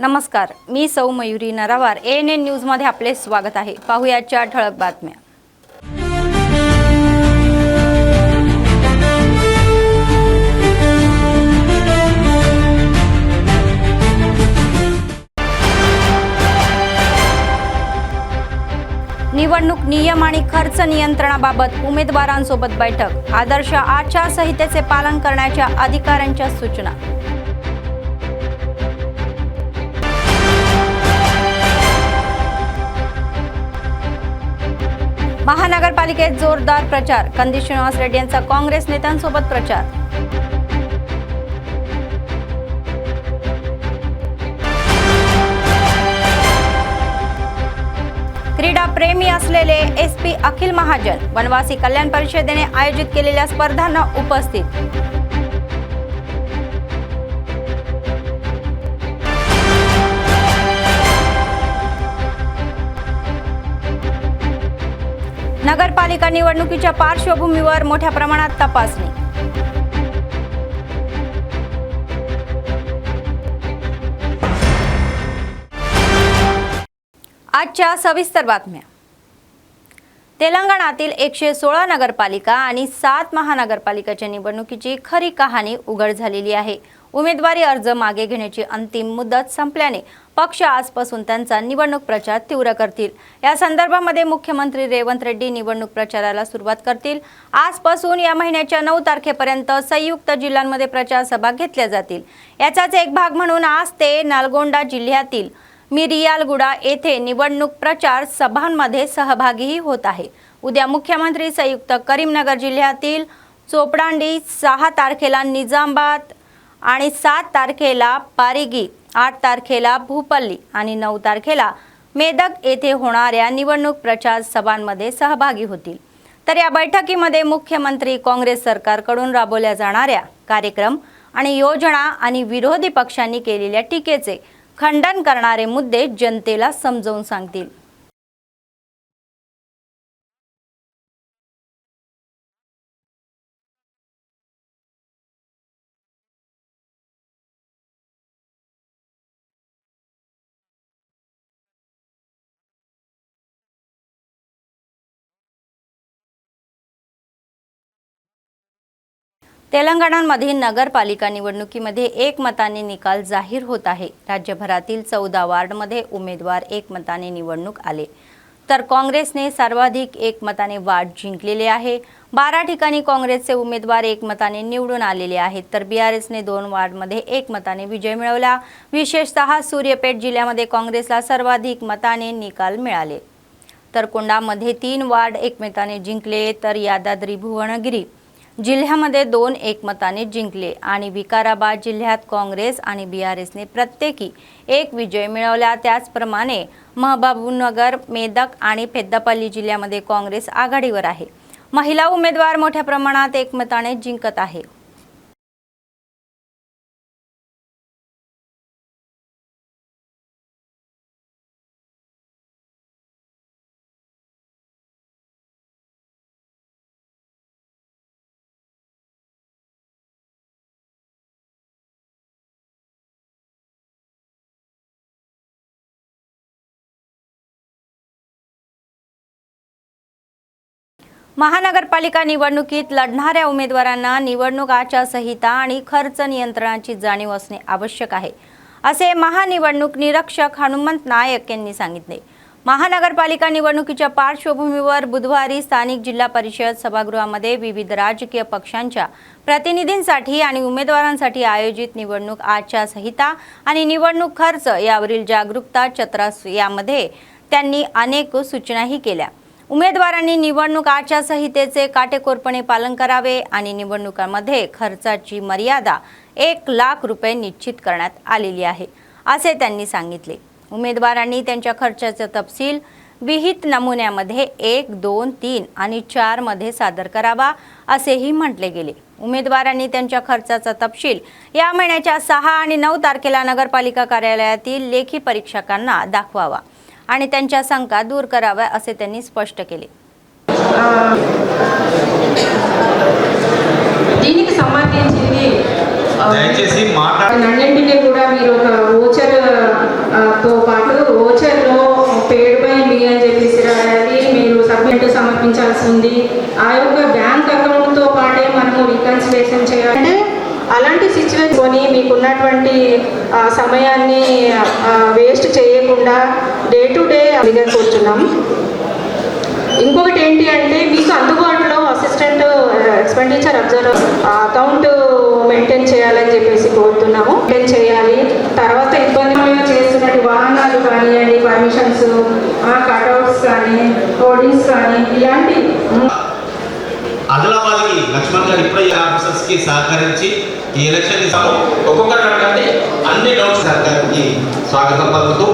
नमस्कार, मी सौ Mayuri नरावार। ANN news मध्ये आपले स्वागत आहे। पाहुयाच्या ठळक बातम्या। निवडणूक नियम आणि खर्च नियंत्रणाबाबत उमेदवारांसोबत बैठक। आदर्श आचारसंहितेचे पालन करण्याच्या अधिकाऱ्यांच्या सूचना। महानगरपालिकेत जोरदार प्रचार। कंदी श्रीनिवास रेड्डी यांचा काँग्रेस नेत्यांसोबत प्रचार। क्रीडा प्रेमी असलेले SP अखिल महाजन वनवासी कल्याण परिषदेने आयोजित केलेल्या स्पर्धांना उपस्थित। नगरपालिका निवडणुकीच्या पार्श्वभूमीवर मोठ्या प्रमाणात तपासणी। आजच्या सविस्तर बातम्या। तेलंगणातील 116 नगरपालिका आणि 7 महानगरपालिकाच्या निवडणुकीची खरी कहाणी उघड झालेली आहे। उमेदवारी अर्ज मागे घेण्याची अंतिम मुदत संपल्याने पक्ष आजपासून त्यांचा निवडणूक प्रचार तीव्र करतील। या संदर्भामध्ये मुख्यमंत्री रेवंत रेड्डी निवडणूक प्रचाराला सुरुवात करतील। आजपासून या महिन्याच्या 9 तारखेपर्यंत संयुक्त जिल्ह्यांमध्ये प्रचार सभा घेतल्या जातील। याचाच एक भाग म्हणून आज ते नलगोंडा जिल्ह्यातील मिरियालगुडा येथे निवडणूक प्रचार सभांमध्ये सहभागी होत आहे। उद्या मुख्यमंत्री संयुक्त करीमनगर जिल्ह्यातील चोपडांडी, 6 तारखेला निजामाबाद आणि 7 तारखेला पारिगी, 8 तारखेला भूपल्ली आणि 9 तारखेला मेदक येथे होणाऱ्या निवडणूक प्रचार सभांमध्ये सहभागी होतील। तर या बैठकीमध्ये मुख्यमंत्री काँग्रेस सरकारकडून राबवल्या जाणाऱ्या कार्यक्रम आणि योजना आणि विरोधी पक्षांनी केलेल्या टीकेचे खंडन करणारे मुद्दे जनतेला समजावून सांगतील। तेलंगणामधील नगरपालिका निवडणुकीमध्ये एकमताने निकाल जाहीर होत आहे। राज्यभरातील 14 वार्डमध्ये उमेदवार एकमताने निवडणूक आले, तर काँग्रेसने सर्वाधिक एकमताने वार्ड जिंकलेले आहे। 12 ठिकाणी काँग्रेसचे उमेदवार एकमताने निवडून आलेले आहेत, तर BRSने 2 वार्डमध्ये एकमताने विजय मिळवला। विशेषतः सूर्यापेट जिल्ह्यामध्ये काँग्रेसला सर्वाधिक मताने निकाल मिळाले, तर कोंडामध्ये 3 वार्ड एकमताने जिंकले, तर यादाद्री भुवनगिरी जिल्ह्यामध्ये 2 एकमताने जिंकले आणि विकाराबाद जिल्ह्यात काँग्रेस आणि BRSने प्रत्येकी 1 विजय मिळवला। त्याचप्रमाणे महबूबनगर, मेदक आणि पेद्दापल्ली जिल्ह्यामध्ये काँग्रेस आघाडीवर आहे। महिला उमेदवार मोठ्या प्रमाणात एकमताने जिंकत आहे। महानगरपालिका निवडणुकीत लढणाऱ्या उमेदवारांना निवडणूक आचारसंहिता आणि खर्च नियंत्रणाची जाणीव असणे आवश्यक आहे, असे महानिवडणूक निरीक्षक हनुमंत नायक यांनी सांगितले। महानगरपालिका निवडणुकीच्या पार्श्वभूमीवर बुधवारी स्थानिक जिल्हा परिषद सभागृहामध्ये विविध राजकीय पक्षांच्या प्रतिनिधींसाठी आणि उमेदवारांसाठी आयोजित निवडणूक आचारसंहिता आणि निवडणूक खर्च यावरील जागरूकता चत्रास यामध्ये त्यांनी अनेक सूचनाही केल्या। उमेदवारांनी निवडणूक आचारसंहितेचे काटेकोरपणे पालन करावे आणि निवडणुकांमध्ये खर्चाची मर्यादा 1 लाख रुपये निश्चित करण्यात आलेली आहे, असे त्यांनी सांगितले। उमेदवारांनी त्यांच्या खर्चाचा तपशील विहित नमुन्यामध्ये 1, 2, 3 आणि 4 मध्ये सादर करावा, असेही म्हटले गेले। उमेदवारांनी त्यांच्या खर्चाचा तपशील या महिन्याच्या 6 आणि 9 तारखेला नगरपालिका कार्यालयातील लेखी परीक्षकांना दाखवावा आणि त्यांच्या शंका दूर कराव्या, असे त्यांनी स्पष्ट केले। దీనికి సంబంధించింది దయచేసి మాట్లాడండి కూడా మీరు ఒక ఓచర్ తో పాటు ఓచర్లో పేడ్ బై మీ అని చెప్పేసి రాయాలి. మీరు సబ్మిట్ సమర్పించాల్సి ఉంది. ఆ యొక్క బ్యాంక్ అకౌంట్తో పాటే మనము రికన్సిలేషన్ చేయాలి. అలాంటి సిచ్యువేషన్ మీకున్నటువంటి సమయాన్ని వేస్ట్ చేయకుండా డే టు డే అడిగా కూర్చున్నాం. ఇంకొకటి ఏంటి అంటే మీకు అందుబాటులో assistant expenditure observer account maintain చేయాలని చెప్పేసి కోరుతున్నాము. మెయింటైన్ చేయాలి. తర్వాత ఇబ్బంది చేస్తున్నట్టు వాహనాలు కానివ్వండి, పర్మిషన్స్, కట్అవుట్స్ కానీ, హోర్డింగ్స్ కానీ ఇలాంటి ఆదిలాబాద్కి లక్ష్మణ్ గారు ఇప్పుడే ఆఫీసర్స్కి సహకరించి ఈ ఎలక్షన్ ఇస్తాము. ఒక్కొక్కటి అడగండి, అన్ని డౌట్స్ సర్కార్కి స్వాగతం పలుకుతూ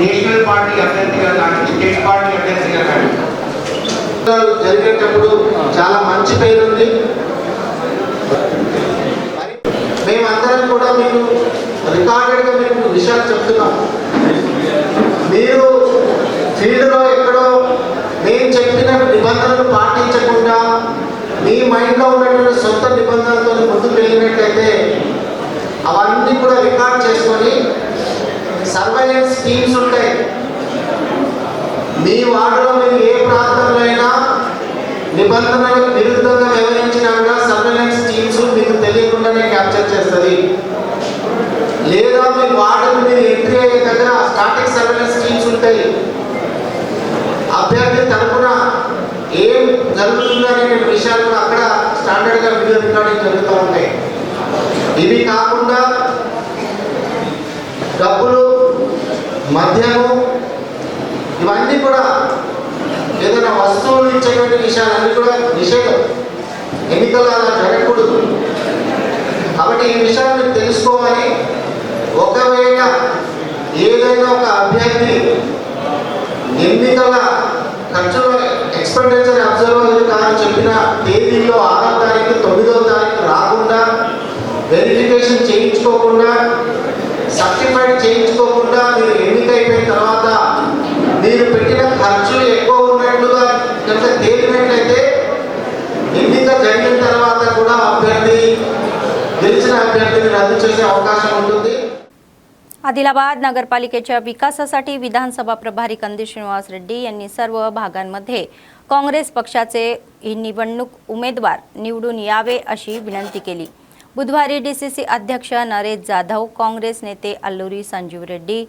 నేషనల్ పార్టీ అభ్యర్థిగా కానీ స్టేట్ పార్టీ అభ్యర్థిగా కానీ జరిగేటప్పుడు చాలా మంచి పేరుంది. మేమందరం కూడా మీకు రికార్డెడ్గా మీకు విషయాలు చెప్తున్నాం. మీరు ఫీల్డ్లో ఎక్కడో నేను చెప్పిన నిబంధనలు పాటించకుండా మీ మైండ్లో ఉన్నటువంటి సొంత నిబంధనలతో ముందుకు వెళ్ళినట్లయితే అవన్నీ కూడా రికార్డ్ చేసుకొని సర్వైలెన్స్ టీమ్స్ ఉంటాయి. మీ వార్డులో మీరు ఏ ప్రాంతంలో అయినా నిబంధనలకు విరుద్ధంగా వ్యవహరించినా కూడా సర్వైలెన్స్ టీమ్స్ మీకు తెలియకుండానే క్యాప్చర్ చేస్తుంది. లేదా మీ వార్డుకు మీరు ఎంట్రీ అయ్యే దగ్గర స్టాటిక్ సర్వైలెన్స్ టీమ్స్ ఉంటాయి. అభ్యర్థి తరఫున ఏం జరుగుతుందనే విషయాలు కూడా అక్కడ స్టాండర్డ్గా వీడియో రికార్డింగ్ జరుగుతూ ఉంటాయి. ఇవి కాకుండా డబ్బులు, మద్యము, ఇవన్నీ కూడా ఏదైనా వస్తువులు ఇచ్చేటువంటి విషయాలన్నీ కూడా నిషేధం. ఎన్నికలు అలా జరగకూడదు. కాబట్టి ఈ విషయాన్ని మీరు తెలుసుకోవాలి. ఒకవేళ ఏదైనా ఒక అభ్యర్థి ఎన్నికల ఖర్చుల ఎక్స్పెండిచర్ అబ్జర్వర్ గారు చెప్పిన తేదీలో 6వ తారీఖు 9వ తారీఖు రాకుండా, వెరిఫికేషన్ చేయించుకోకుండా, సర్టిఫైడ్ చేయించుకోకుండా మీరు ఎన్నికైపోయిన తర్వాత మీరు పెట్టిన ఖర్చులు ఎక్కువ ఉన్నట్లుగా కనుక తేలినట్లయితే ఎన్నిక జరిగిన తర్వాత కూడా గెలిచిన అభ్యర్థిని రద్దు చేసే అవకాశం ఉంటుంది. आदिलाबाद नगरपालिकेच्या विकासासाठी विधानसभा प्रभारी कंदी श्रीनिवास रेड्डी यांनी सर्व भागांमध्ये काँग्रेस पक्षाचे निवडणूक उमेदवार निवडून यावे अशी विनंती केली. बुधवारी डीसीसी अध्यक्ष नरेश जाधव, काँग्रेस नेते अल्लुरी संजीव रेड्डी,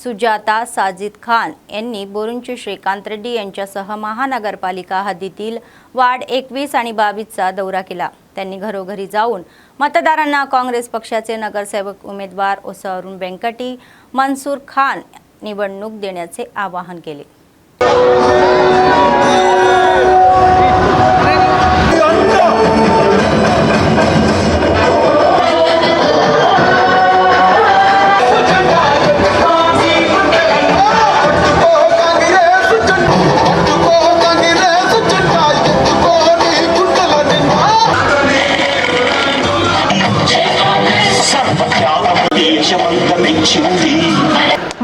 सुजाता साजिद खान यांनी बोरुंची श्रीकांत रेड्डी यांच्यासह महानगरपालिका हद्दीतील वार्ड 21 आणि 22चा दौरा केला. त्यांनी घरोघरी जाऊन मतदारांना काँग्रेस पक्षाचे नगरसेवक उमेदवार ओसारून वेंकटी मनसूर खान निवडणूक देण्याचे आवाहन केले.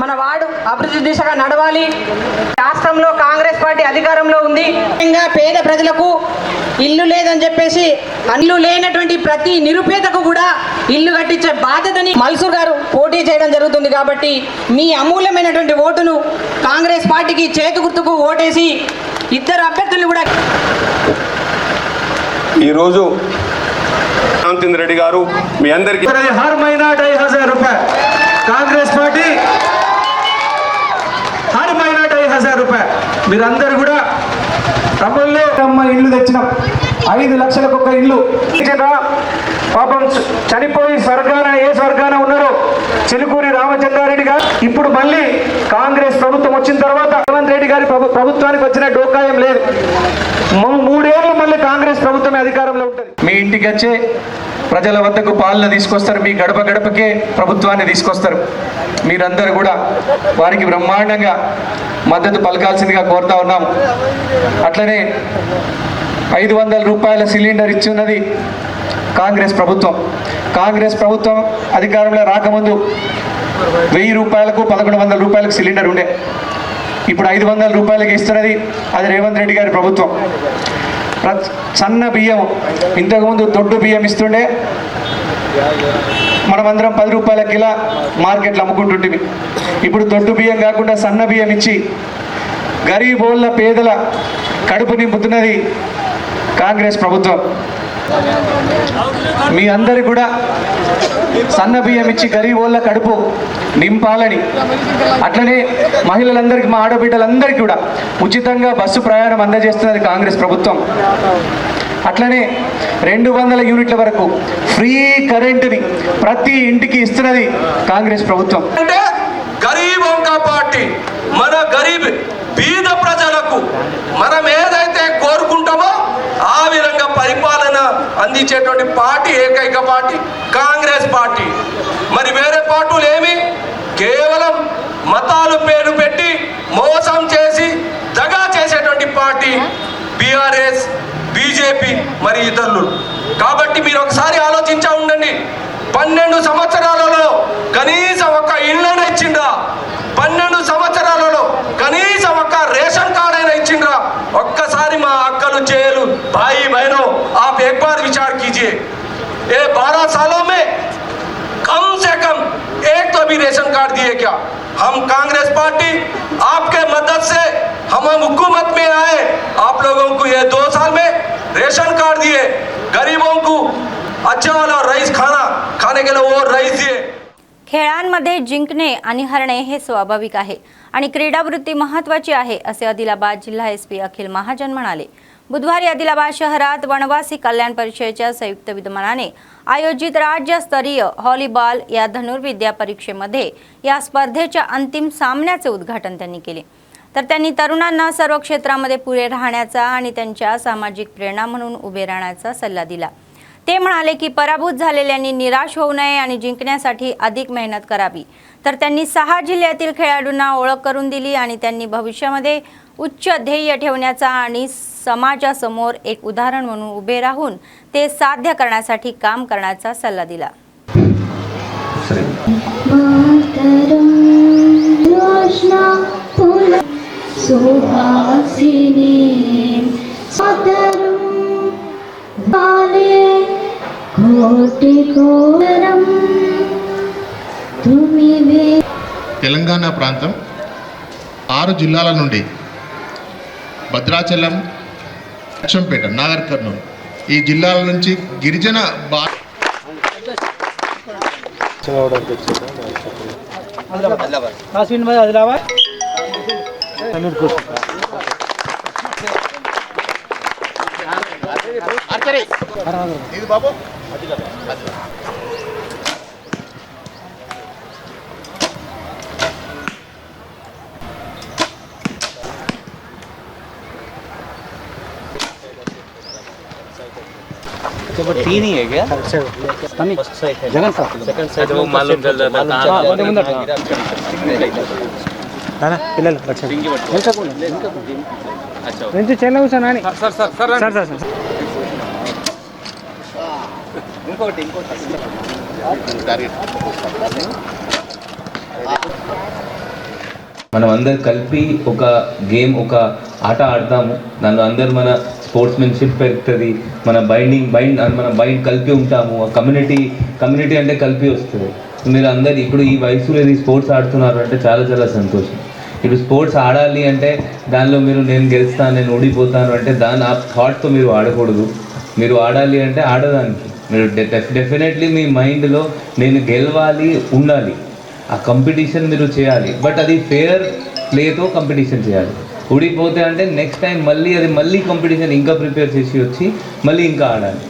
మన వార్డు అభివృద్ధి దిశగా నడవాలి. రాష్ట్రంలో కాంగ్రెస్ పార్టీ అధికారంలో ఉంది. పేద ప్రజలకు ఇల్లు లేదని చెప్పేసి ఇల్లు లేనటువంటి ప్రతి నిరుపేదకు కూడా ఇల్లు కట్టించే బాధ్యతని మల్సూర్ గారు పోటీ చేయడం జరుగుతుంది. కాబట్టి మీ అమూల్యమైనటువంటి ఓటును కాంగ్రెస్ పార్టీకి చేతు గుర్తుకు ఓటేసి ఇద్దరు అభ్యర్థులు కూడా ఈరోజు రామచంద్ర రెడ్డి గారు మీ అందరికీ हर महीना 2500 रुपये कांग्रेस पार्टी हर महीना 2500 रुपये మీరందరూ కూడా తమ్ముళ్ళు అమ్మ ఇల్లు తెచ్చిన 5 లక్షలకు ఒక ఇల్లు పాపం చనిపోయి ఏ స్వర్గాన ఉన్నారో చిలుకూరి రామచంద్రారెడ్డి గారు ఇప్పుడు మళ్ళీ కాంగ్రెస్ ప్రభుత్వం వచ్చిన తర్వాత రేవంత్ రెడ్డి గారి ప్రభుత్వానికి వచ్చిన డోకాయం లేదు. 3 ఏళ్ళు మళ్ళీ కాంగ్రెస్ ప్రభుత్వమే అధికారంలో ఉంటుంది. మీ ఇంటికి వచ్చే ప్రజల వద్దకు పాలన తీసుకొస్తారు. మీ గడప గడపకే ప్రభుత్వాన్ని తీసుకొస్తారు. మీరందరూ కూడా వారికి బ్రహ్మాండంగా మద్దతు పలకాల్సిందిగా కోరుతా ఉన్నాం. అట్లనే 500 రూపాయల సిలిండర్ ఇచ్చినది కాంగ్రెస్ ప్రభుత్వం. కాంగ్రెస్ ప్రభుత్వం అధికారంలో రాకముందు 1000 రూపాయలకు 1100 రూపాయలకు సిలిండర్ ఉండే. ఇప్పుడు 500 రూపాయలకి ఇస్తున్నది అది రేవంత్ రెడ్డి గారి ప్రభుత్వం. సన్న బియ్యం ఇంతకుముందు దొడ్డు బియ్యం ఇస్తుండే మనమందరం 10 రూపాయల కిలో మార్కెట్లో అమ్ముకుంటుంటివి. ఇప్పుడు దొడ్డు బియ్యం కాకుండా సన్న బియ్యం ఇచ్చి గరీబోళ్ళ పేదల కడుపు నింపుతున్నది కాంగ్రెస్ ప్రభుత్వం. మీ అందరికి కూడా సన్న బియ్యం ఇచ్చి గరీబోళ్ళ కడుపు నింపాలని, అట్లనే మహిళలందరికీ, మా ఆడబిడ్డలందరికీ కూడా ఉచితంగా బస్సు ప్రయాణం అందజేస్తున్నది కాంగ్రెస్ ప్రభుత్వం. అట్లనే 200 యూనిట్ల వరకు ఫ్రీ కరెంటుని ప్రతి ఇంటికి ఇస్తున్నది కాంగ్రెస్ ప్రభుత్వం. అంటే గరీబ్ కా పార్టీ, మన గరీబ్ బీద ప్రజలకు మనం ఏదైతే కోరుకుంటామో ఆ విధంగా పరిపాలన అందించేటువంటి పార్టీ ఏకైక పార్టీ కాంగ్రెస్ పార్టీ. మరి వేరే పార్టీలు ఏమి కేవలం మతాలు పేరు పెట్టి మోసం చేసి దగా చేసేటువంటి పార్టీ బీఆర్ఎస్, బీజేపీ మరి ఇతరులు. కాబట్టి మీరు ఒకసారి ఆలోచించా ఉండండి. 12 సంవత్సరాలలో కనీసం ఒక ఇళ్ళైనా ఇచ్చిండ్రా? 12 సంవత్సరాలలో కనీసం ఒక రేషన్ కార్డ్ అయినా ఇచ్చిండ్రా? ఒక్కసారి మా అక్కలు చెయ్యలు भाई बहनों आप एक बार विचार कीजिए, ये 12 सालों में कम से कम एक तो भी रेशन कार्ड दिए क्या? हम कांग्रेस पार्टी आपके मदद से हम हुकूमत में आए, आप लोगों को ये 2 साल में रेशन कार्ड दिए, गरीबों को अच्छा वाला राइस खाने के लिए वो राइस दिए. खेळांमध्ये जिंकणे आणि हरणे हे स्वाभाविक आहे आणि क्रीडावृत्ती महत्त्वाची आहे, असे आदिलाबाद जिल्हा SP अखिल महाजन म्हणाले. बुधवारी आदिलाबाद शहरात वनवासी कल्याण परिषदेच्या संयुक्त विद्यमानाने आयोजित राज्यस्तरीय व्हॉलीबॉल या धनुर्विद्या परीक्षेमध्ये या स्पर्धेच्या अंतिम सामन्याचे उद्घाटन त्यांनी केले. तर त्यांनी तरुणांना सर्व क्षेत्रामध्ये पुढे राहण्याचा आणि त्यांच्या सामाजिक प्रेरणा म्हणून उभे राहण्याचा सल्ला दिला. ते म्हणाले की पराभूत झालेल्यांनी निराश होऊ नये आणि जिंकण्यासाठी अधिक मेहनत करावी. तर त्यांनी 6 जिल्ह्यातील खेळाडूंना ओळख करून दिली आणि त्यांनी भविष्यामध्ये उच्च ध्येय ठेवण्याचा आणि समाजासमोर एक उदाहरण म्हणून उभे राहून ते साध्य करण्यासाठी काम करण्याचा सल्ला दिला. తెలంగాణ ప్రాంతం 6 జిల్లాల నుండి భద్రాచలం, లక్ష్మంపేట, నాగర్ కర్నూలు ఈ జిల్లాల నుంచి గిరిజన तीन ही है क्या? जगन साहब सेकंड साइड वो मालूम चल रहा था మనం అందరు కలిపి ఒక గేమ్, ఒక ఆట ఆడతాము. దానిలో అందరు మన స్పోర్ట్స్మెన్షిప్ పెరుగుతుంది, మన మైండ్ కలిపి ఉంటాము. కమ్యూనిటీ అంటే కలిపి వస్తుంది. మీరు అందరు ఇప్పుడు ఈ వయసులో ఇది స్పోర్ట్స్ ఆడుతున్నారు అంటే చాలా చాలా సంతోషం. ఇప్పుడు స్పోర్ట్స్ ఆడాలి అంటే దానిలో మీరు నేను గెలుస్తాను, నేను ఓడిపోతాను అంటే దాని ఆ థాట్తో మీరు ఆడకూడదు. మీరు ఆడాలి అంటే ఆడడానికి మీరు డెఫినెట్లీ మీ మైండ్లో నేను గెలవాలి ఉండాలి. ఆ కాంపిటీషన్ మీరు చేయాలి, బట్ అది ఫేర్ ప్లేతో కాంపిటీషన్ చేయాలి. ఓడిపోతే అంటే నెక్స్ట్ టైం మళ్ళీ కాంపిటీషన్ ఇంకా ప్రిపేర్ చేసి వచ్చి మళ్ళీ ఇంకా ఆడాలి.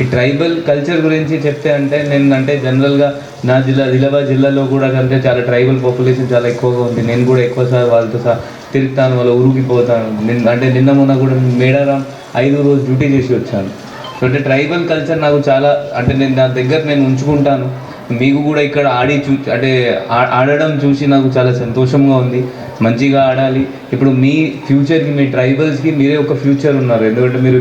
ఈ ట్రైబల్ కల్చర్ గురించి చెప్తే అంటే నేను జనరల్గా నా ఆదిలాబాద్ జిల్లాలో కూడా అంటే చాలా ట్రైబల్ పాపులేషన్ చాలా ఎక్కువగా ఉంది. నేను కూడా ఎక్కువసారి వాళ్ళతో తిరుగుతాను, వాళ్ళ ఊరికిపోతాను. నిన్న మొన్న కూడా మేడారం 5 రోజు డ్యూటీ చేసి వచ్చాను. సో అంటే ట్రైబల్ కల్చర్ నాకు చాలా నేను నా దగ్గర ఉంచుకుంటాను. మీకు కూడా ఇక్కడ ఆడడం చూసి నాకు చాలా సంతోషంగా ఉంది. మంచిగా ఆడాలి. ఇప్పుడు మీ ఫ్యూచర్కి, మీ ట్రైబల్స్కి మీరే ఒక ఫ్యూచర్ ఉన్నారు. ఎందుకంటే మీరు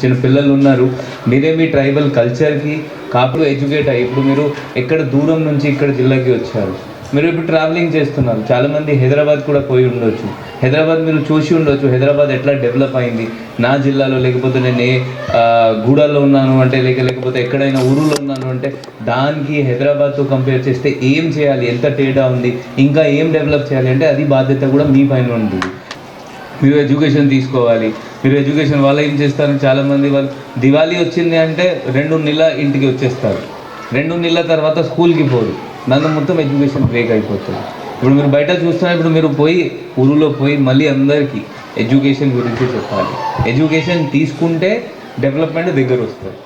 చిన్న పిల్లలు ఉన్నారు. మీరే మీ ట్రైబల్ కల్చర్కి కాపులు ఎడ్యుకేట్ అయ్యి ఇప్పుడు మీరు ఎక్కడ దూరం నుంచి ఇక్కడ జిల్లాకి వచ్చారు. మీరు ఇప్పుడు ట్రావెలింగ్ చేస్తున్నారు, చాలామంది హైదరాబాద్ కూడా పోయి ఉండొచ్చు. హైదరాబాద్ మీరు చూసి ఉండొచ్చు, హైదరాబాద్ ఎట్లా డెవలప్ అయింది నా జిల్లాలో, లేకపోతే నేను గూడాలో ఉన్నాను అంటే లేకపోతే ఎక్కడైనా ఊరులో ఉన్నాను అంటే దానికి హైదరాబాద్తో కంపేర్ చేస్తే ఏం చేయాలి, ఎంత తేడా ఉంది, ఇంకా ఏం డెవలప్ చేయాలి అంటే అది బాధ్యత కూడా మీ పైన ఉంటుంది. మీరు ఎడ్యుకేషన్ తీసుకోవాలి. మీరు ఎడ్యుకేషన్ వాళ్ళు ఏం చేస్తారు, చాలామంది వాళ్ళు దివాళీ వచ్చింది అంటే 2 నెలల ఇంటికి వచ్చేస్తారు, 2 నెలల తర్వాత స్కూల్కి పోరు, దాంతో మొత్తం ఎడ్యుకేషన్ బ్రేక్ అయిపోతుంది. ఇప్పుడు మీరు బయట చూస్తున్నారు, ఇప్పుడు మీరు పోయి ఊరిలో పోయి మళ్ళీ అందరికీ ఎడ్యుకేషన్ గురించి చెప్పాలి. एज्युकेशन తీసుకుంటే डेव्हलपमेंट దగ్గర వస్తుంది.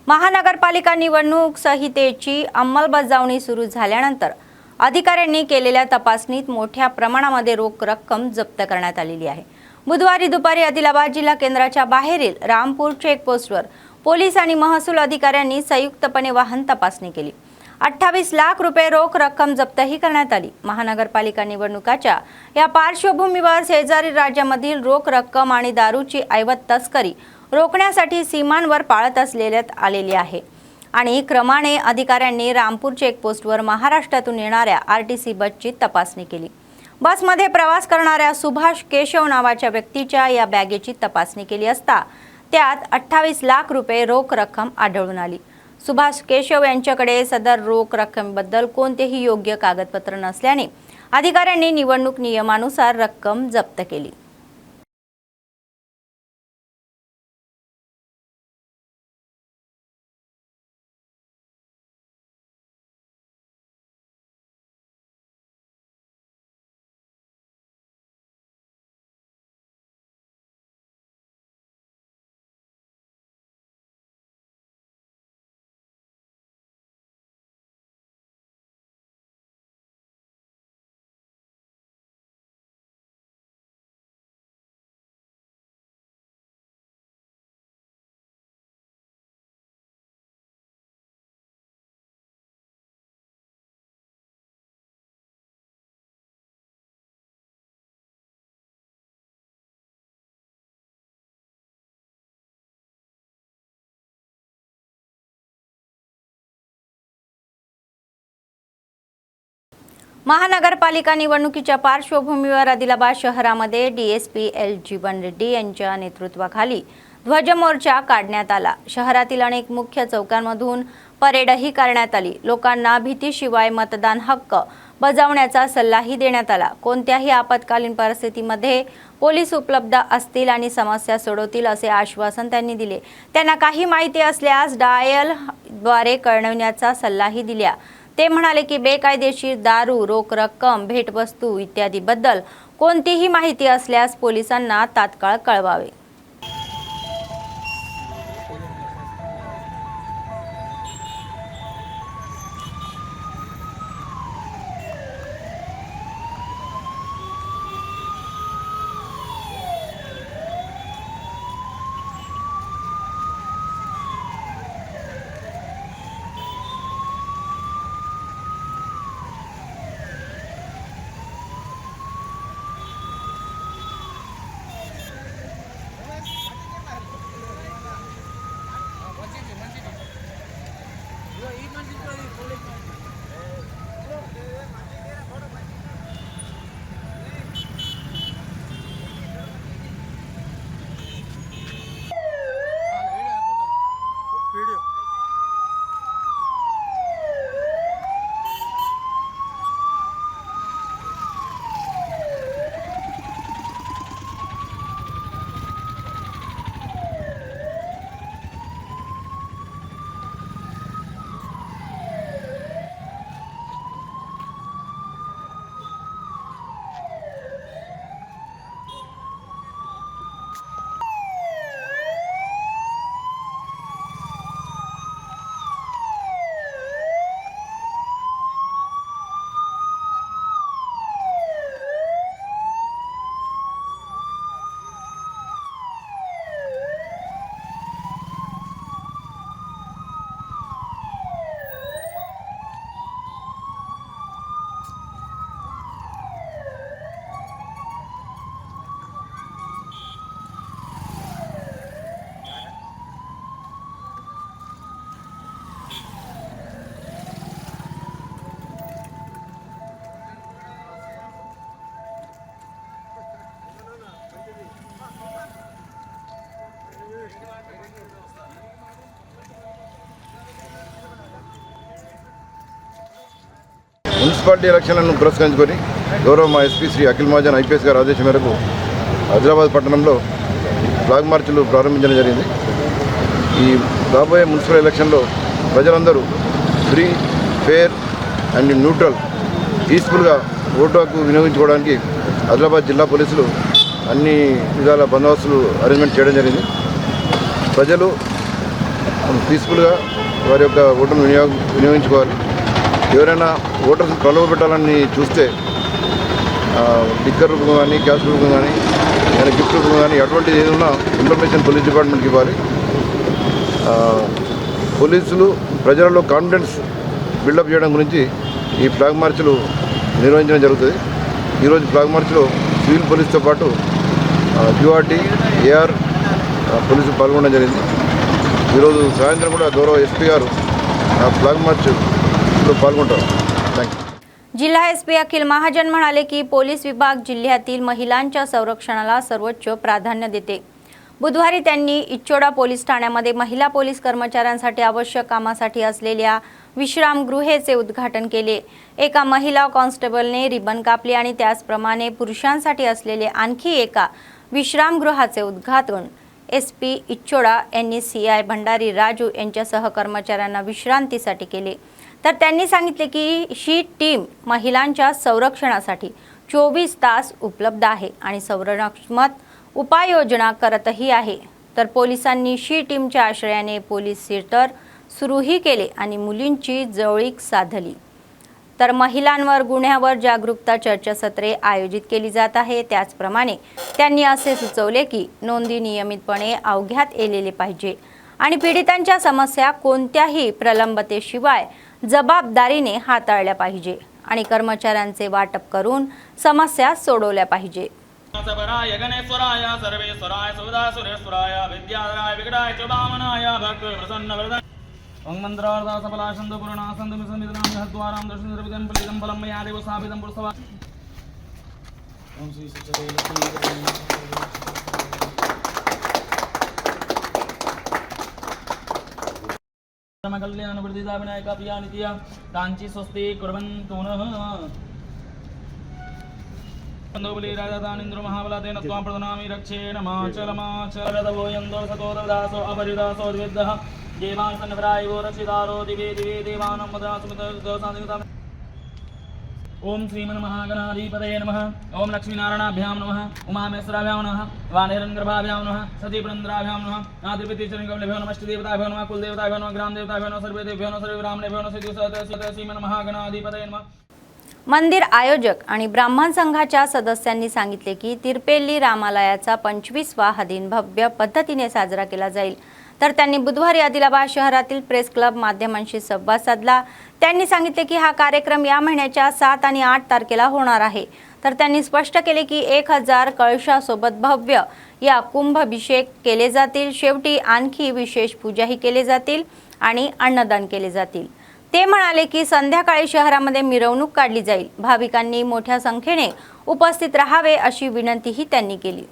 महानगरपालिका निवडणूक संहितेची अंमलबजावणी सुरू झाल्यानंतर अधिकाऱ्यांनी केलेल्या तपासणीत मोठ्या प्रमाणामध्ये रोख रक्कम जप्त करण्यात आलेली आहे. बुधवारी दुपारी आदिलाबाद जिल्हा केंद्राच्या बाहेरील रामपूर चेकपोस्टवर पोलीस आणि महसूल अधिकाऱ्यांनी संयुक्तपणे वाहन तपासणी केली. 28 लाख रुपये रोख रक्कम जप्तही करण्यात आली. महानगरपालिका निवडणुकाच्या या पार्श्वभूमीवर शेजारी राज्यामधील रोख रक्कम आणि दारूची अवैध तस्करी रोखण्यासाठी सीमांवर पाळत असलेल्यात आलेली आहे आणि क्रमाने अधिकाऱ्यांनी रामपूर चेकपोस्टवर महाराष्ट्रातून येणाऱ्या आरटीसी बसची तपासणी केली. बसमध्ये प्रवास करणाऱ्या सुभाष केशव नावाच्या व्यक्तीच्या या बॅगेची तपासणी केली असता त्यात 28 लाख रुपये रोख रक्कम आढळून आली. सुभाष केशव यांच्याकडे सदर रोख रकमेबद्दल कोणतेही योग्य कागदपत्र नसल्याने अधिकाऱ्यांनी निवडणूक नियमानुसार रक्कम जप्त केली. महानगरपालिका निवडणुकीच्या पार्श्वभूमीवर आदिलाबाद शहरामध्ये डीएसपी एल जीवन रेड्डी यांच्या नेतृत्वाखाली ध्वजमोर्चा काढण्यात आला. शहरातील अनेक मुख्य चौकांमधून परेडही करण्यात आली. लोकांना भीतीशिवाय मतदान हक्क बजावण्याचा सल्लाही देण्यात आला. कोणत्याही आपत्कालीन परिस्थितीमध्ये पोलीस उपलब्ध असतील आणि समस्या सोडवतील असे आश्वासन त्यांनी दिले. त्यांना काही माहिती असल्यास डायल द्वारे कळवण्याचा सल्लाही दिला. ते म्हणाले की बेकायदेशीर दारू, रोख रक्कम, भेटवस्तू इत्यादी बद्दल कोणतीही माहिती असल्यास पोलिसांना तात्काळ कळवावे. మున్సిపాలిటీ ఎలక్షన్లను పురస్కరించుకొని గౌరవ మా ఎస్పీ శ్రీ అఖిల్ మహాజన్ ఐపీఎస్ గారి ఆదేశం మేరకు ఆదిలాబాద్ పట్టణంలో ఫ్లాగ్ మార్చులు ప్రారంభించడం జరిగింది. ఈ రాబోయే మున్సిపల్ ఎలక్షన్లో ప్రజలందరూ ఫ్రీ, ఫేర్ అండ్ న్యూట్రల్, పీస్ఫుల్గా ఓటు హక్కు వినియోగించుకోవడానికి ఆదిలాబాద్ జిల్లా పోలీసులు అన్ని విధాల బందోబస్తులు అరేంజ్మెంట్ చేయడం జరిగింది. ప్రజలు పీస్ఫుల్గా వారి యొక్క ఓటును వినియోగించుకోవాలి. ఎవరైనా ఓటర్స్ ప్రలోభపెట్టాలని చూస్తే టిక్కర్ రూపం కానీ, క్యాష్ రూపం కానీ, లేదా గిఫ్ట్ రూపం కానీ అటువంటిది ఏదైనా ఇన్ఫర్మేషన్ పోలీస్ డిపార్ట్మెంట్కి ఇవ్వాలి. పోలీసులు ప్రజలలో కాన్ఫిడెన్స్ బిల్డప్ చేయడం గురించి ఈ ఫ్లాగ్ మార్చులు నిర్వహించడం జరుగుతుంది. ఈరోజు ఫ్లాగ్ మార్చ్లో సివిల్ పోలీస్తో పాటు క్యూఆర్టీ, ఏఆర్ పోలీసులు పాల్గొనడం జరిగింది. ఈరోజు సాయంత్రం కూడా గౌరవ एसपी గారు फ्लॅग मार्चలో పాల్గొంటారు. Thank you. जिल्हा एसपी अखिल महाजन म्हणाले की पोलीस विभाग जिल्ह्यातील महिलांच्या संरक्षणाला सर्वोच्च प्राधान्य देते. बुधवारी त्यांनी इच्चोडा पोलीस ठाण्यामध्ये महिला पोलीस कर्मचाऱ्यांसाठी आवश्यक कामासाठी असलेल्या विश्रामगृहेचे उद्घाटन केले. एका महिला कॉन्स्टेबलने रिबन कापले आणि त्याचप्रमाणे पुरुषांसाठी असलेले आणखी एका विश्रामगृहाचे उद्घाटन एसपी इच्चोडा यांनी सीआय भंडारी राजू यांच्यासह कर्मचाऱ्यांना विश्रांतीसाठी केले. तर त्यांनी सांगितले की ही टीम महिलांच्या संरक्षणासाठी 24 तास उपलब्ध आहे आणि संरक्षणात्मक उपाययोजना करतही आहे. तर पोलिसांनी शी टीमच्या आश्रयाने पोलीस सिटर सुरूही केले आणि मुलींची जवळीक साधली. तर महिलांवर गुन्ह्यावर जागरूकता चर्चासत्रे आयोजित केली जात आहे. त्याचप्रमाणे त्यांनी असे सुचवले की नोंदी नियमितपणे अवघ्यात येलेले पाहिजे आणि पीडितांच्या समस्या कोणत्याही प्रलंबतेशिवाय जबाबदारीने हाताळल्या पाहिजे आणि कर्मचाऱ्यांचे वाटप करून समस्या सोडवल्या पाहिजे. सबराय गणेश्वराय सर्वेश्वराय सुधासुरेश्वराय विद्याधराय विघ्नाय च वामनाय भक्त प्रसन्न वरदाय ओम मंत्रार्था सफला छंद पूर्ण आसंद मिसमिदनाम हद्वाराम दर्शन द्रविदं फलिदं फलं मया देव साभिदं पुरसवा ओम श्री सच्चिदानंद कल्याण वृद्धिदा विनायका प्रिया नित्या कांची स्वस्ति कुर्वन्तु नः बली राजा दानेन्द्र महाबला तेन त्वां प्रदनामि रक्षेण माचलमाचलदवो यन्दो सतो दासो अपरिदासो द्विद्धः देवान् सन्नभरायो रक्षितारो दिवे दिवे देवानां मदासुमितदसादिता ओम श्रीमन्महागणाधिपतये नमः. ओम लक्ष्मीनारायणाभ्यां नमः. उमामेश्वराभ्यां नमः. वाणिरङ्गर्भाभ्यां नमः. सतीपुरन्द्राभ्यां नमः. आदिपतिचरणकमलेभ्यो नमः. इष्टदेवताभ्यो नमः. कुलदेवताभ्यो नमः. ग्रामदेवताभ्यो नमः. सर्वेदेभ्यो नमः. सर्वब्राह्मणेभ्यो नमः. श्रीमन्महागणाधिपतये नमः. मंदिर आयोजक आणि ब्राह्मण संघाच्या सदस्यांनी सांगितले की तिरपेल्ली रामालयाचा 25वा दिन भव्य पद्धतीने साजरा केला जाईल. तर त्यांनी बुधवारी आदिलाबाद शहरातील प्रेस क्लब माध्यमांशी संवाद साधला. त्यांनी सांगितले की हा कार्यक्रम या महिन्याच्या 7 आणि 8 तारखेला होणार आहे. तर त्यांनी स्पष्ट केले की 1000 कळशासोबत भव्य या कुंभाभिषेक केले जातील. शेवटी आणखी विशेष पूजाही केले जातील आणि अन्नदान केले जातील. ते म्हणाले की संध्याकाळी शहरामध्ये मिरवणूक काढली जाईल. भाविकांनी मोठ्या संख्येने उपस्थित राहावे अशी विनंतीही त्यांनी केली.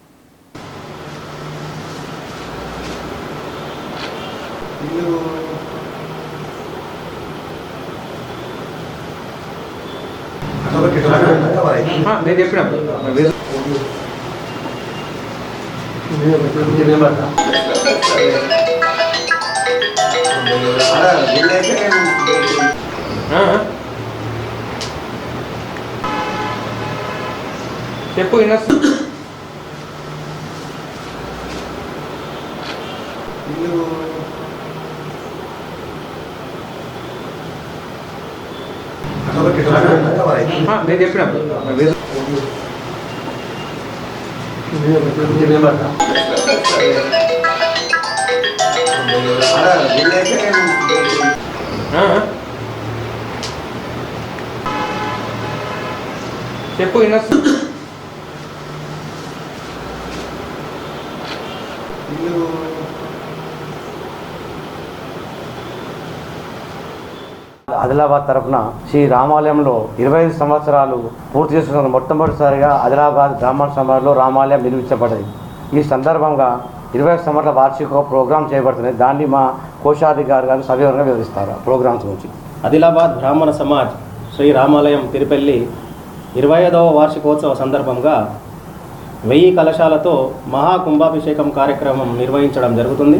ఆదిలాబాద్ తరఫున శ్రీ రామాలయంలో 25 సంవత్సరాలు పూర్తి చేసుకున్న మొట్టమొదటిసారిగా ఆదిలాబాద్ బ్రాహ్మణ సమాజంలో రామాలయం నిర్మించబడింది. ఈ సందర్భంగా 25 సంవత్సరాల వార్షిక ప్రోగ్రాం చేయబడుతుంది. దాన్ని మా కోశాధికారి గారు సవివరంగా వివరిస్తారు ప్రోగ్రామ్స్ గురించి. ఆదిలాబాద్ బ్రాహ్మణ సమాజ్ శ్రీ రామాలయం తిరుపల్లి 25వ వార్షికోత్సవ సందర్భంగా 1000 కలశాలతో మహాకుంభాభిషేకం కార్యక్రమం నిర్వహించడం జరుగుతుంది.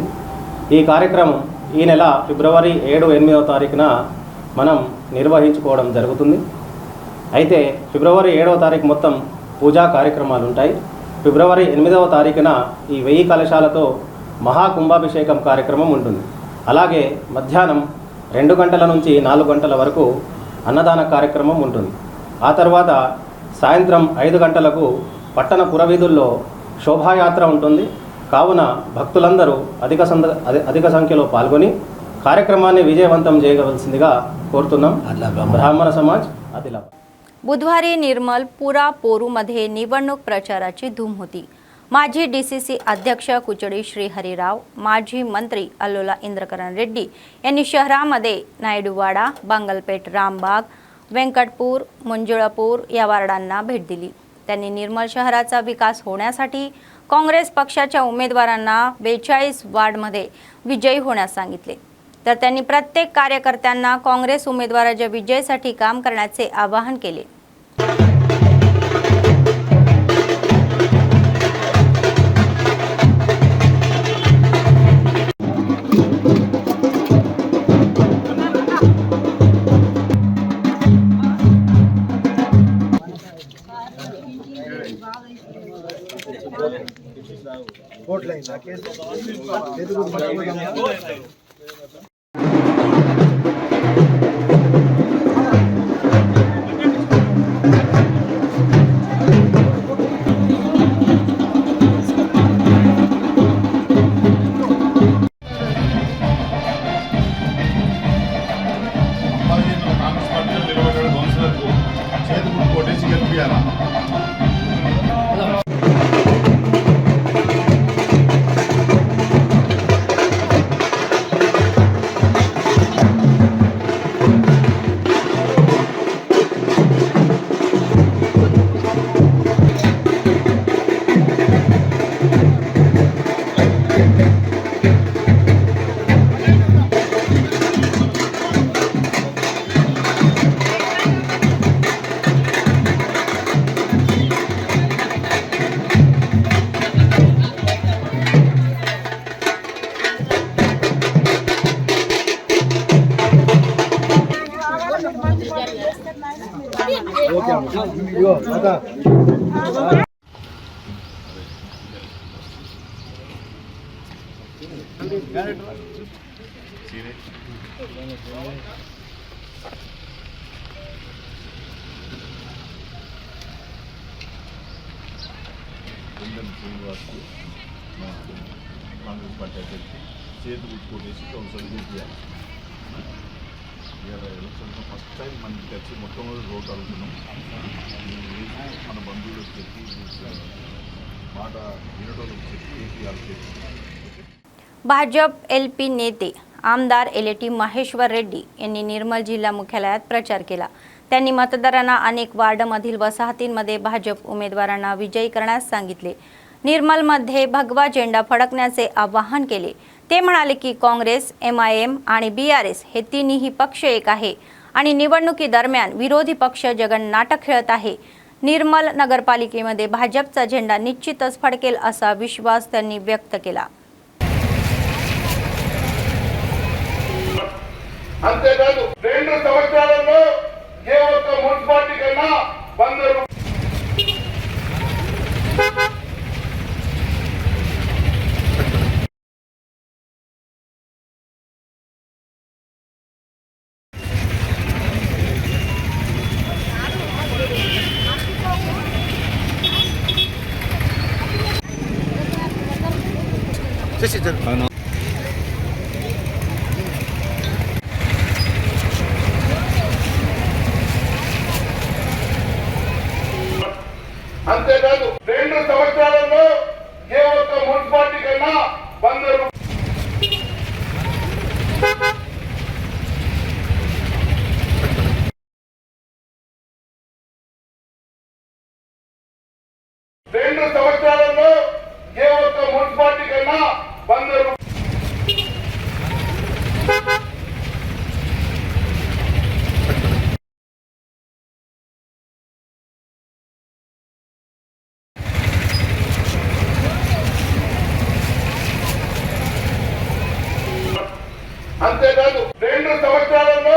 ఈ కార్యక్రమం ఈ నెల ఫిబ్రవరి 7-8వ తారీఖున మనం నిర్వహించుకోవడం జరుగుతుంది. అయితే ఫిబ్రవరి 7వ తారీఖు మొత్తం పూజా కార్యక్రమాలు ఉంటాయి. ఫిబ్రవరి 8వ తారీఖున ఈ 1000 కలశాలతో మహాకుంభాభిషేకం కార్యక్రమం ఉంటుంది. అలాగే మధ్యాహ్నం 2 గంటల నుంచి 4 గంటల వరకు అన్నదాన కార్యక్రమం ఉంటుంది. ఆ తర్వాత సాయంత్రం 5 గంటలకు పట్టణ పురవీధుల్లో శోభాయాత్ర ఉంటుంది. కావున భక్తులందరూ అధిక సంఖ్యలో పాల్గొని कार्यक्रमाने विजयवंतम చేయవలసిందిగా కోరుతున్నాం. ब्राह्मण समाज आदिलाबाद. बुधवारी निर्मल पुरा पोरूमध्ये निवडणूक प्रचाराची धूम होती. माजी डीसीसी अध्यक्ष कुचडी श्रीहरीराव, माजी मंत्री अल्लोला इंद्रकरण रेड्डी यांनी शहरामध्ये नायडूवाडा, बांगलपेट, रामबाग, वेंकटपूर, मंजुळापूर या वार्डांना भेट दिली. त्यांनी निर्मल शहराचा विकास होण्यासाठी काँग्रेस पक्षाच्या उमेदवारांना 42 वार्डमध्ये विजयी होण्यास सांगितले. तर त्यांनी प्रत्येक कार्यकर्त्यांना काँग्रेस उमेदवाराच्या विजयासाठी काम करण्याचे आवाहन केले. కాంగ్రెస్ పార్టీ అధ్యక్షుడు చేతి గుర్తుకోటేసి ఒకసారి చేయాలి. ఇవాళ ఎలక్షన్లో ఫస్ట్ టైం మనకి వచ్చి మొట్టమొదటి రోడ్ అడుగుతున్నాం. మన బంధువులకు చెప్పి మాట వినటోళ్ళకి చెప్పి ఏపీఆర్ చేసి भाजप एलपी नेते आमदार एलटी महेश्वर रेड्डी यांनी निर्मल जिल्हा मुख्यालयात प्रचार केला. त्यांनी मतदारांना अनेक वार्डमधील वसाहतींमध्ये भाजप उमेदवारांना विजयी करण्यास सांगितले. निर्मलमध्ये भगवा झेंडा फडकण्याचे आवाहन केले. ते म्हणाले की काँग्रेस, MIM आणि BRS हे तिन्ही पक्ष एक आहे आणि निवडणुकीदरम्यान विरोधी पक्ष जगन्नाटक खेळत आहे. निर्मल नगरपालिकेमध्ये भाजपचा झेंडा निश्चितच फडकेल असा विश्वास त्यांनी व्यक्त केला. అంతేకాదు 2 సంవత్సరాలలో ఏ ఒక్క మున్సిపాలిటీ కన్నా 100 అంతేకాదు 2 సంవత్సరాలలో ఏ ఒక్క మున్సిపాలిటీ కన్నా 100 2 సంవత్సరాలలో ఏ ఒక్క మున్సిపాలిటీ కన్నా 100 అంతేకాదు 2 సంవత్సరాలలో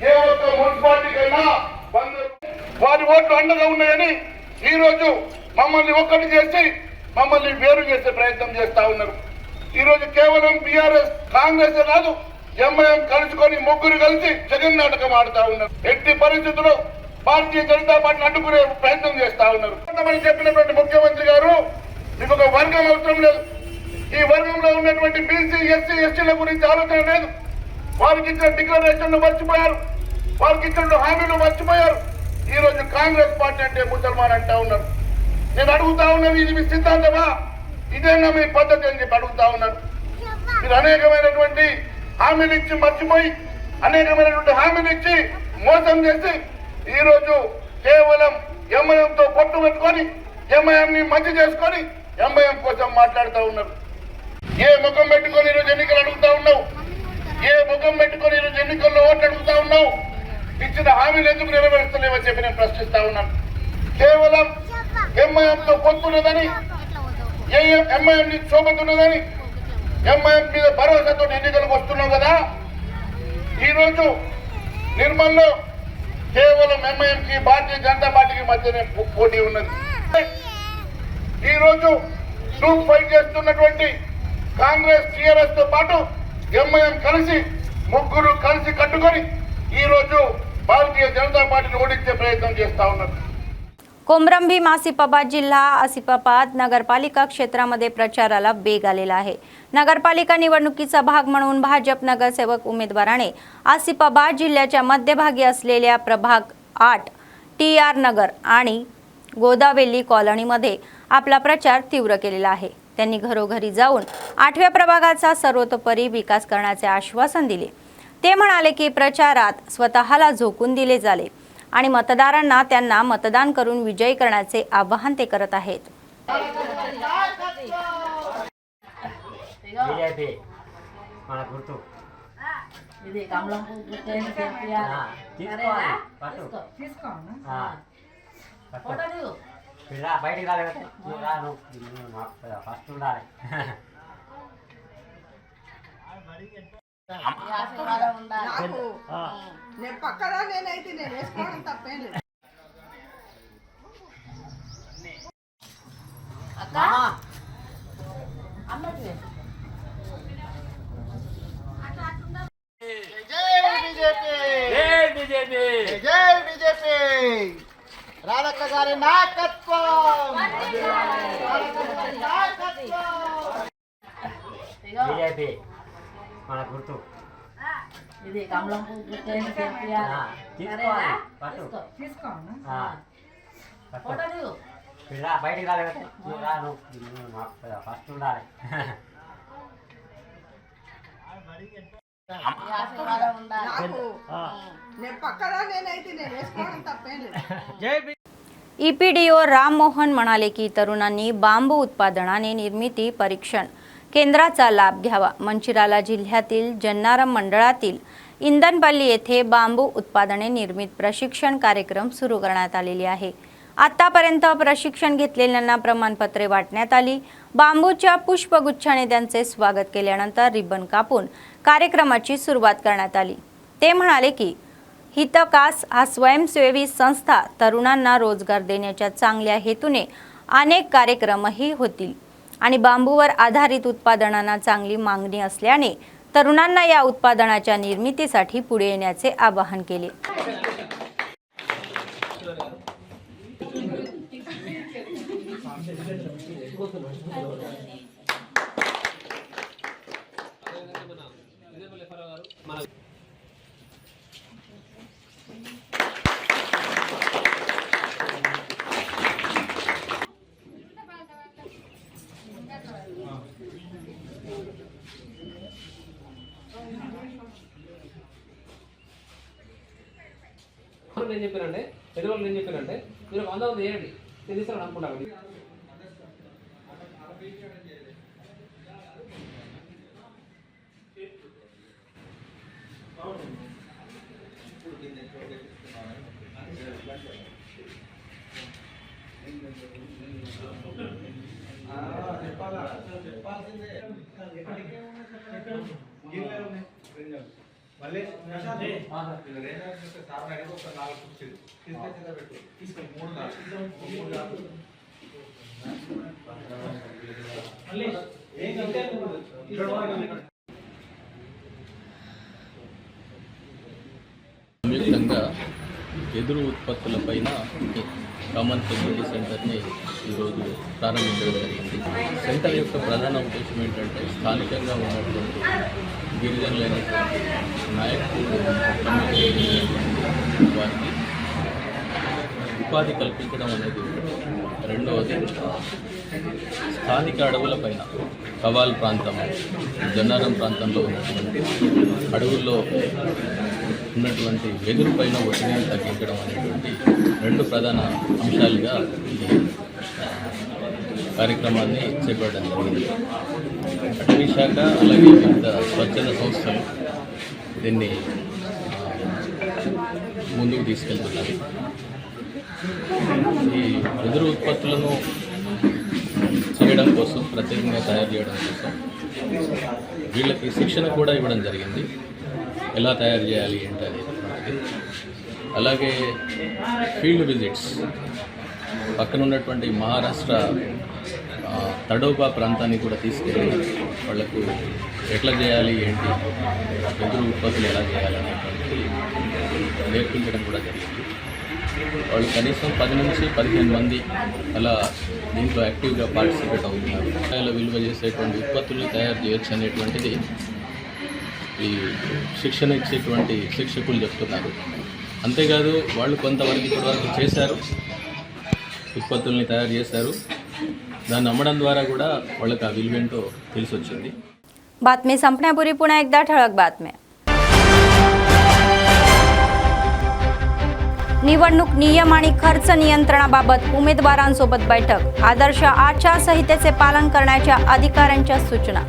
ఏ ఒక్క మున్సిపాలిటీ కన్నా 100 వారి ఓట్లు అండగా ఉన్నాయని ఈ రోజు మమ్మల్ని ఒక్కటి చేసి మమ్మల్ని వేరు చేసే ప్రయత్నం చేస్తా ఉన్నారు. ఈ రోజు కేవలం బీఆర్ఎస్ కాంగ్రెస్ కాదు, ఎంఐఎం కలుసుకొని ముగ్గురు కలిసి జగన్ నాటకం ఆడుతా ఉన్నారు. ఎట్టి పరిస్థితుల్లో భారతీయ జనతా పార్టీని అడ్డుకునే ప్రయత్నం చేస్తా ఉన్నారు. కొంతమంది చెప్పినటువంటి ముఖ్యమంత్రి గారు మీకు ఒక వర్గం అవసరం లేదు, ఈ వర్గంలో ఉన్నటువంటి బీసీ ఎస్సీ ఎస్టీల గురించి ఆలోచన లేదు. వారికి ఇచ్చిన డిక్లరేషన్లు మర్చిపోయారు, వారికి ఇచ్చిన హామీలు మర్చిపోయారు. ఈ రోజు కాంగ్రెస్ పార్టీ అంటే ముసల్మాన్ అంటా ఉన్నారు. నేను అడుగుతా ఉన్నది, ఇది మీ సిద్ధాంతమా, ఇదేనా మీ పద్ధతి అని చెప్పి అడుగుతా ఉన్నాను. మీరు అనేకమైనటువంటి హామీలు ఇచ్చి మర్చిపోయి, అనేకమైనటువంటి హామీలు ఇచ్చి మోసం చేసి ఈ రోజు కేవలం ఎంఐఎంతో పొట్టు పెట్టుకొని ఎంఐఎం ని మంచి చేసుకొని ఎంఐఎం కోసం మాట్లాడుతూ ఉన్నారు. ఏ ముఖం పెట్టుకొని ఈరోజు ఎన్నికలు అడుగుతా ఉన్నావు? ఏ ముఖం పెట్టుకొని ఈరోజు ఎన్నికల్లో ఓట్లు అడుగుతా ఉన్నావు? ఇచ్చిన హామీలు ఎందుకు నెరవేరుస్తలేవని చెప్పి నేను ప్రశ్నిస్తా ఉన్నాను. కేవలం ఎంఐఎంతో పొత్తున్నదని, ఎంఐఎం ని శోభతున్నదని, ఎంఐఎం మీద భరోసాతో ఎన్నికలకు వస్తున్నాం కదా. ఈరోజు నిర్మల్లో కేవలం ఎంఐఎం కి భారతీయ జనతా పార్టీకి మధ్యనే పోటీ ఉన్నది. ఈరోజు గ్రూప్ ఫైట్ చేస్తున్నటువంటి కాంగ్రెస్ టీఆర్ఎస్ తో పాటు ఎంఐఎం కలిసి ముగ్గురు కలిసి కట్టుకొని ఈ రోజు భారతీయ జనతా पार्टी ओडिंचे प्रयत्न చేస్తా ఉన్నారు. कोमरम भीम आसिफाबाद जिल्हा आसिफाबाद नगरपालिका क्षेत्रामध्ये प्रचाराला वेग आलेला आहे. नगरपालिका निवडणुकीचा भाग म्हणून भाजप नगरसेवक उमेदवाराने आसिफाबाद जिल्ह्याच्या मध्यभागी असलेल्या प्रभाग 8 TR नगर आणि गोदावेली कॉलनीमध्ये आपला प्रचार तीव्र केलेला आहे. त्यांनी घरोघरी जाऊन 8व्या प्रभागाचा सर्वतोपरी विकास करण्याचे आश्वासन दिले. ते म्हणाले की प्रचारात स्वतःला झोकून दिले जाले आणि मतदारांना त्यांना मतदान करून विजयी करण्याचे आवाहन ते करत आहेत. రాధక్క గారి నాయకత్వం బీజేపీ మన గుర్తు ఇది కమలం పిల్ల బయటికి రాను ఫస్ట్ ఉండాలి. ईपीडीओ राममोहन म्हणाले की तरुणांनी बांबू उत्पादनाने निर्मिती परीक्षण केंद्राचा लाभ घ्यावा. मंचिराला जिल्ह्यातील जन्नारम मंडळातील इंधनपल्ली येथे बांबू उत्पादने निर्मित प्रशिक्षण कार्यक्रम सुरू करण्यात आलेली आहे. आतापर्यंत प्रशिक्षण घेतलेल्यांना प्रमाणपत्रे वाटण्यात आली. बांबूच्या पुष्पगुच्छाने त्यांचे स्वागत केल्यानंतर रिबन कापून कार्यक्रमाची सुरुवात करण्यात आली. ते म्हणाले की हितकास हा स्वयंसेवी संस्था तरुणांना रोजगार देण्याच्या चांगल्या हेतूने अनेक कार्यक्रमही होतील आणि बांबूवर आधारित उत्पादनांना चांगली मागणी असल्याने तरुणांना या उत्पादनाच्या निर्मितीसाठी पुढे येण्याचे आवाहन केले. నేను చెప్పానంటే పెద్దవాళ్ళు నేను చెప్పానంటే మీరు 100 వేయండి నేను తీసుకుని అనుకుంటాను. చెప్పాల్సిందే సంయుక్తంగా ఎదురు ఉత్పత్తులపైన కామన్ ఫెసిలిటీ సెంటర్ని ఈరోజు ప్రారంభించడం జరిగింది. సెంటర్ యొక్క ప్రధాన ఉద్దేశం ఏంటంటే స్థానికంగా ఉన్నటువంటి గిరిజనులైనటువంటి నాయకులు వారికి ఉపాధి కల్పించడం అనేది ఒకటి. రెండవది స్థానిక అడవులపైన కవాల్ ప్రాంతం, జన్నారం ప్రాంతంలో ఉన్నటువంటి అడవుల్లో ఉన్నటువంటి వెదురు పైన ఒత్తిడిని తగ్గించడం అనేటువంటి రెండు ప్రధాన అంశాలుగా ఈ కార్యక్రమాన్ని చేపట్టడం జరిగింది. అటవీ శాఖ అలాగే వివిధ స్వచ్ఛంద సంస్థలు దీన్ని ముందుకు తీసుకెళ్తున్నారు. ఈ వెదురు ఉత్పత్తులను చేయడం కోసం, ప్రత్యేకంగా తయారు చేయడం కోసం వీళ్ళకి శిక్షణ కూడా ఇవ్వడం జరిగింది. ఎలా తయారు చేయాలి ఏంటనేది. అలాగే ఫీల్డ్ విజిట్స్ పక్కన ఉన్నటువంటి మహారాష్ట్ర తడోబా ప్రాంతాన్ని కూడా తీసుకెళ్ళి వాళ్లకు ఎట్లా చేయాలి ఏంటి, వెదురు ఉత్పత్తులు ఎలా చేయాలి అనేటువంటిది నేర్పించడం కూడా జరిగింది. వాళ్ళు కనీసం 10 నుంచి 15 మంది అలా దీంట్లో యాక్టివ్గా పార్టిసిపేట్ అవుతున్నారు. స్థాయిలో విలువ చేసేటువంటి ఉత్పత్తులను తయారు చేయొచ్చు అనేటువంటిది ఈ శిక్షణ ఇచ్చేటువంటి శిక్షకులు చెప్తున్నారు. అంతేకాదు వాళ్ళు కొంతవరకు ఇప్పటివరకు చేశారు, ఉత్పత్తుల్ని తయారు చేశారు. దాన్ని అమ్మడం ద్వారా కూడా వాళ్ళకి ఆ విలువేంటో తెలిసి వచ్చింది. बातमी संपण्यापूर्वी पुन्हा एकदा ठळक बातम्या. निवडणूक नियम आणि खर्च नियंत्रणाबाबत उमेदवारांसोबत बैठक. आदर्श आचारसंहितेचे पालन करण्याच्या अधिकाऱ्यांच्या सूचना.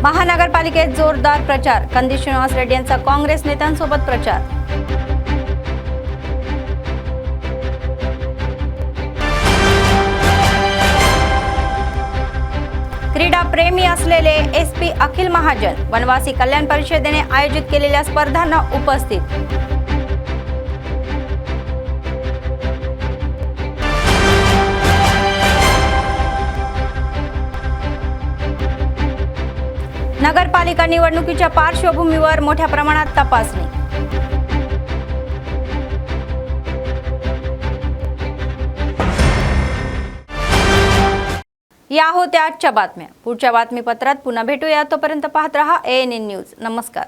महानगरपालिकेत जोरदार प्रचार. कंदी श्रीनिवास रेड्डी यांचा काँग्रेस नेत्यांसोबत प्रचार. क्रीडा प्रेमी असलेले SP अखिल महाजन वनवासी कल्याण परिषदेने आयोजित केलेल्या स्पर्धांना उपस्थित. नगरपालिका निवडणुकीच्या पार्श्वभूमीवर मोठ्या प्रमाणात तपासणी. या होत्या आजच्या बातम्या. पुढच्या बातमीपत्रात पुन्हा भेटूया. तोपर्यंत पाहत रहा ANN न्यूज. नमस्कार.